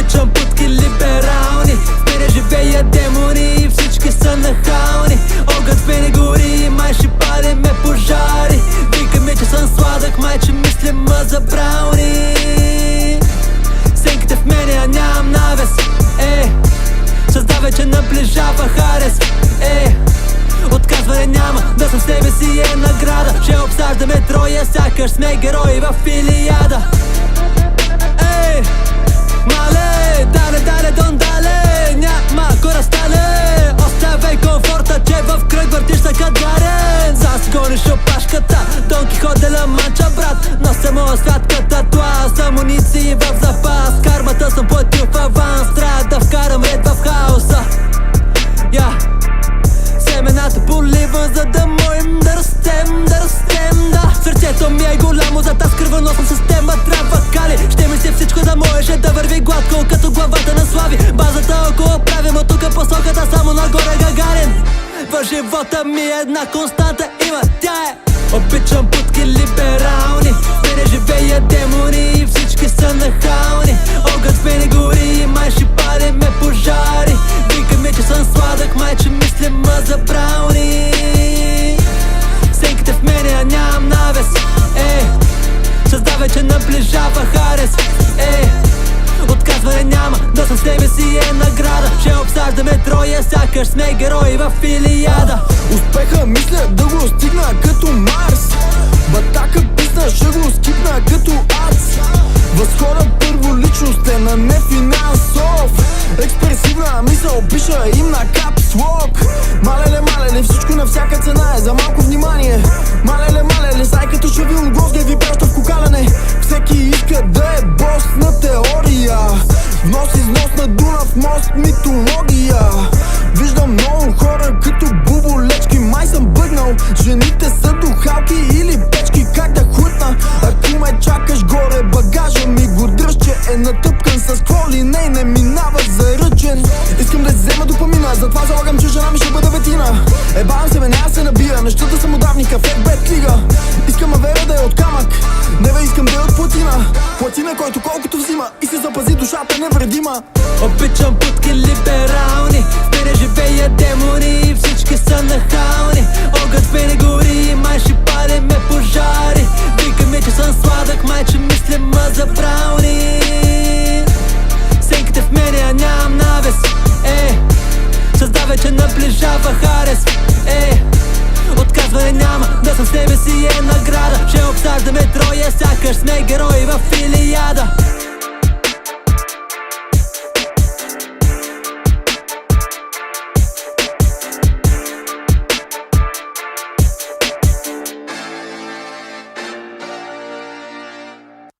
Обичам путки либерални, в мене живеят демони и всички са нахални. Огън в мене гори, май ще палиме пожари. Викаме, че съм сладък, май че мислим за брауни. Сенките в мене, а нямам навес. Създава, че наближава Харес. Отказване няма, да съм себе си е награда. Ще обсаждаме Троя, сякаш сме герои в Илиада. Мале, дале, дон дале, няма кой стане. Оставяй комфорта, че в кръг въртиш на кадарен. Зас гониш опашката, Дон Кихот де ла Манча, брат. Нося моя сладката тлас, амуниции в запас. Кармата съм платил в аванс, трябва да вкарам ред в хаоса. Семената поливам, за да можем да растем, да. Сърцето ми е голямо, за тази кръвоносна система трябва кали. Ще ми се всичко да можеше да върви гладко, като главата на Слави. Базата около правим, от тук посоката само нагоре Гагарин. В живота ми една константа има, тя е: обичам путки либерални, в мене живеят демони и всички са нахални. Огън в мене гори, май ще палиме пожари. Викаме, че съм сладък, май че мислим за брауни. Сенките в мене, а нямам навес. Създава, че наближава Харес. Отказване няма, да съм себе си е награда. Ще обсаждаме Троя, сякаш сме герои в Илиада. Успеха мисля да го стигна като Марс. Батака писна, ще го скипна като Ац. Възхода първоличностен, а не финансов. Експресивна мисъл, пиша им на капслок. Малеле, всичко на всяка цена е за малко внимание. Малеле, сай като шавил гозге ви праща в кокаляне. Всеки иска да е бос на теория. Внос износ на Дунав мост, митология. Виждам много хора като буболечки, май съм бъгнал. Жените са духалки или печки, как да хлътна? Ако ме чакаш горе, багажа ми го дръж, че е натъпкан с коли, не минава за ръчен. Искам да взема допамина, затова залагам, че жена ми ще бъде ветина. Бавам се, няма се набира, нещата са модавника, в бет лига. Искам авера да е от камък, не искам да е от платина. Платина, който колкото взима и се запази душата невредима. Обичам путки либерални, в мене живеят демони и всички са нахални. Огън в мене гори, май ще палиме пожари. Викаме, че съм сладък, май че мислим за брауни. Сенките в мене, а нямам навес. Създава, че наближава Харес. Отказване няма, да съм себе си е награда. Ще обсаждаме Троя, сякаш сме герои